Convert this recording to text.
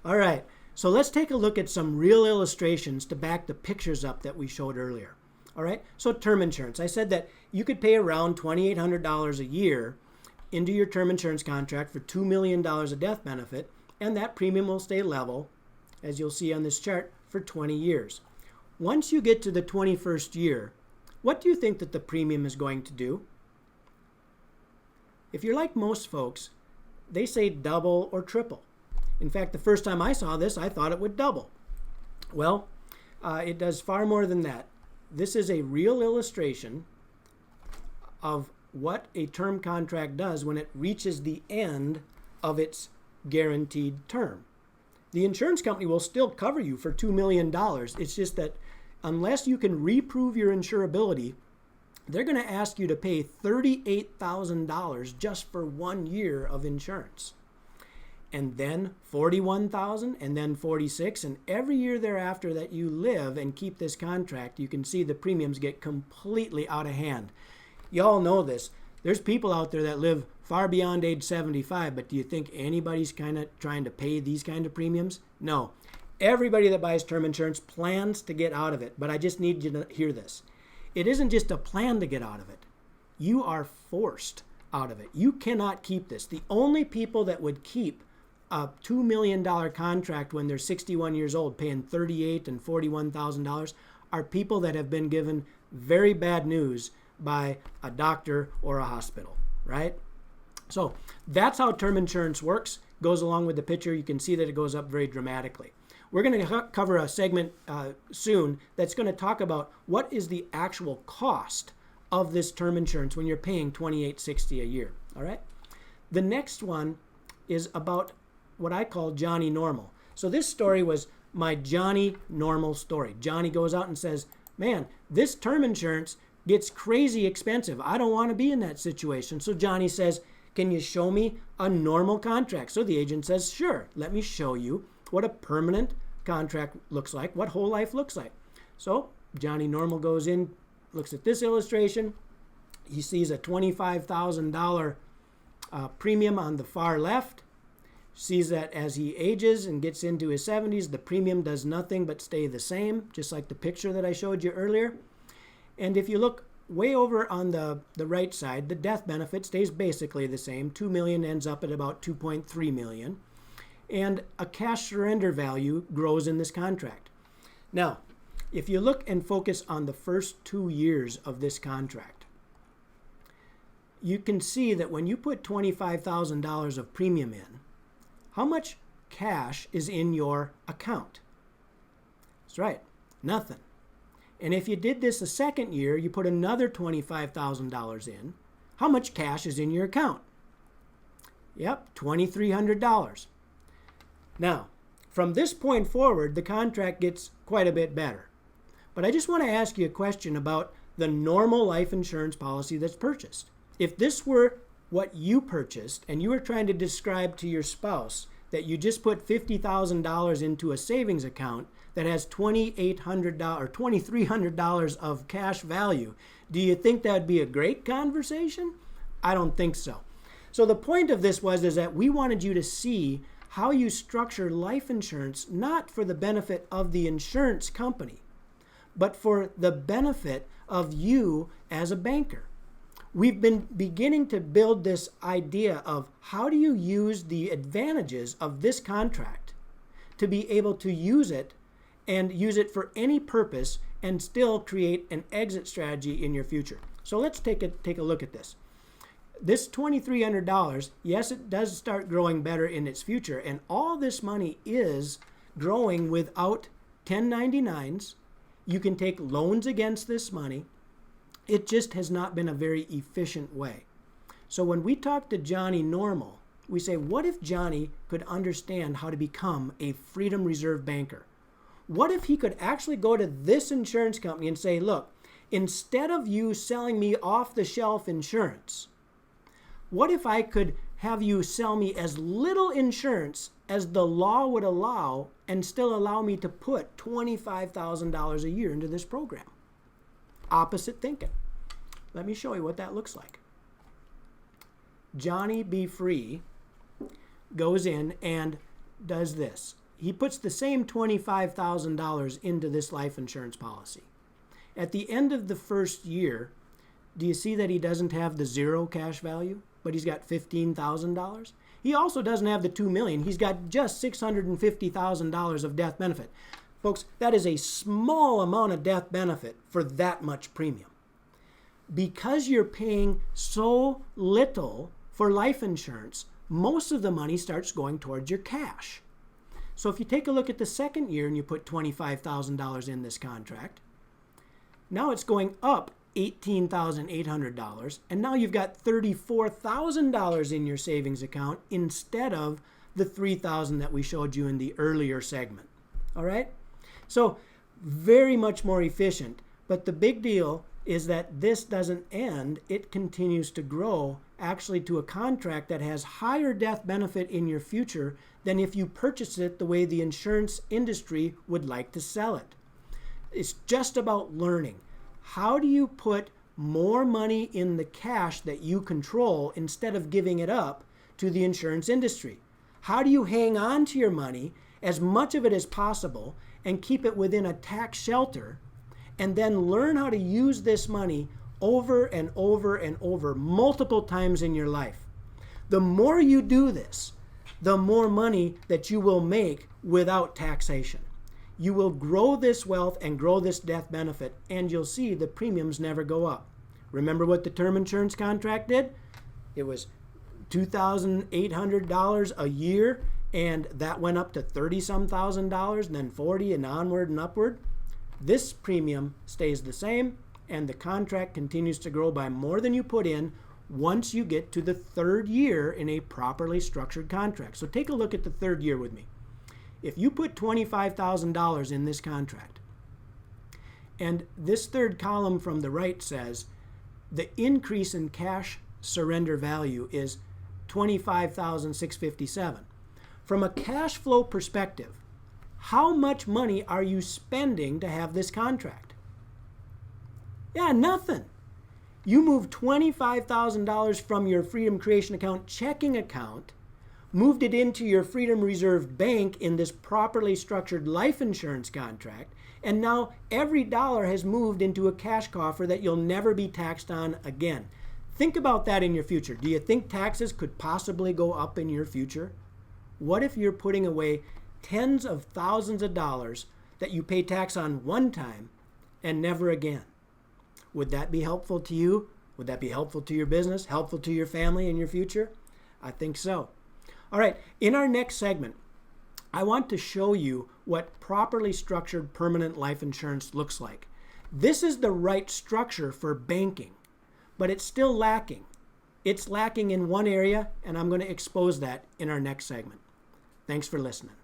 All right, so let's take a look at some real illustrations to back the pictures up that we showed earlier. All right, so term insurance. I said that you could pay around $2,800 a year into your term insurance contract for $2 million of death benefit, and that premium will stay level, as you'll see on this chart, for 20 years. Once you get to the 21st year, what do you think that the premium is going to do? If you're like most folks, they say double or triple. In fact, the first time I saw this, I thought it would double. Well, it does far more than that. This is a real illustration of what a term contract does when it reaches the end of its guaranteed term. The insurance company will still cover you for $2 million. It's just that unless you can reprove your insurability, they're going to ask you to pay $38,000 just for 1 year of insurance. And then $41,000, and then $46,000, and every year thereafter that you live and keep this contract, you can see the premiums get completely out of hand. Y'all know this. There's people out there that live far beyond age 75, but do you think anybody's kind of trying to pay these kind of premiums? No. Everybody that buys term insurance plans to get out of it, but I just need you to hear this. It isn't just a plan to get out of it. You are forced out of it. You cannot keep this. The only people that would keep a $2 million contract when they're 61 years old, paying $38,000 and $41,000, are people that have been given very bad news by a doctor or a hospital, right? So that's how term insurance works. Goes along with the picture. You can see that it goes up very dramatically. We're going to cover a segment soon that's going to talk about what is the actual cost of this term insurance when you're paying $28.60 a year, all right? The next one is about what I call Johnny Normal. So this story was my Johnny Normal story. Johnny goes out and says, man, this term insurance gets crazy expensive. I don't want to be in that situation. So Johnny says, can you show me a normal contract? So the agent says, sure, let me show you what a permanent contract looks like, what whole life looks like. So Johnny Normal goes in, looks at this illustration. He sees a $25,000 premium on the far left. Sees that as he ages and gets into his 70s, the premium does nothing but stay the same, just like the picture that I showed you earlier. And if you look way over on the right side, the death benefit stays basically the same. $2 million ends up at about $2.3 million. And a cash surrender value grows in this contract. Now, if you look and focus on the first 2 years of this contract, you can see that when you put $25,000 of premium in, how much cash is in your account? That's right, nothing. And if you did this the second year, you put another $25,000 in, how much cash is in your account? Yep, $2,300. Now, from this point forward, the contract gets quite a bit better. But I just want to ask you a question about the normal life insurance policy that's purchased. If this were what you purchased and you were trying to describe to your spouse that you just put $50,000 into a savings account that has $2,800 or $2,300 of cash value, do you think that would be a great conversation? I don't think so. So the point of this is that we wanted you to see how you structure life insurance, not for the benefit of the insurance company, but for the benefit of you as a banker. We've been beginning to build this idea of how do you use the advantages of this contract to be able to use it and use it for any purpose and still create an exit strategy in your future. So let's take a look at this. This $2,300, yes, it does start growing better in its future, and all this money is growing without 1099s. You can take loans against this money. It just has not been a very efficient way. So when we talk to Johnny Normal, we say, what if Johnny could understand how to become a Freedom Reserve banker? What if he could actually go to this insurance company and say, look, instead of you selling me off-the-shelf insurance, what if I could have you sell me as little insurance as the law would allow and still allow me to put $25,000 a year into this program? Opposite thinking. Let me show you what that looks like. Johnny Be Free goes in and does this. he puts the same $25,000 into this life insurance policy. At the end of the first year, do you see that he doesn't have the zero cash value, but he's got $15,000? He also doesn't have the $2 million. He's got just $650,000 of death benefit. Folks, that is a small amount of death benefit for that much premium. Because you're paying so little for life insurance, most of the money starts going towards your cash. So if you take a look at the second year and you put $25,000 in this contract, now it's going up $18,800, and now you've got $34,000 in your savings account instead of the $3,000 that we showed you in the earlier segment. All right? So very much more efficient, but the big deal is that this doesn't end. It continues to grow, actually, to a contract that has higher death benefit in your future than if you purchase it the way the insurance industry would like to sell it. It's just about learning. How do you put more money in the cash that you control instead of giving it up to the insurance industry? How do you hang on to your money, as much of it as possible, and keep it within a tax shelter, and then learn how to use this money over and over and over multiple times in your life? The more you do this, the more money that you will make without taxation. You will grow this wealth and grow this death benefit, and you'll see the premiums never go up. Remember what the term insurance contract did? It was $2,800 a year, and that went up to $30-some thousand, and then $40,000 and onward and upward. This premium stays the same, and the contract continues to grow by more than you put in once you get to the third year in a properly structured contract. So take a look at the third year with me. If you put $25,000 in this contract, and this third column from the right says the increase in cash surrender value is $25,657. From a cash flow perspective, how much money are you spending to have this contract? Yeah, nothing. You moved $25,000 from your Freedom Creation Account checking account, moved it into your Freedom Reserve Bank in this properly structured life insurance contract, and now every dollar has moved into a cash coffer that you'll never be taxed on again. Think about that in your future. Do you think taxes could possibly go up in your future? What if you're putting away tens of thousands of dollars that you pay tax on one time and never again? Would that be helpful to you? Would that be helpful to your business, helpful to your family in your future? I think so. All right, in our next segment, I want to show you what properly structured permanent life insurance looks like. This is the right structure for banking, but it's still lacking. It's lacking in one area, and I'm going to expose that in our next segment. Thanks for listening.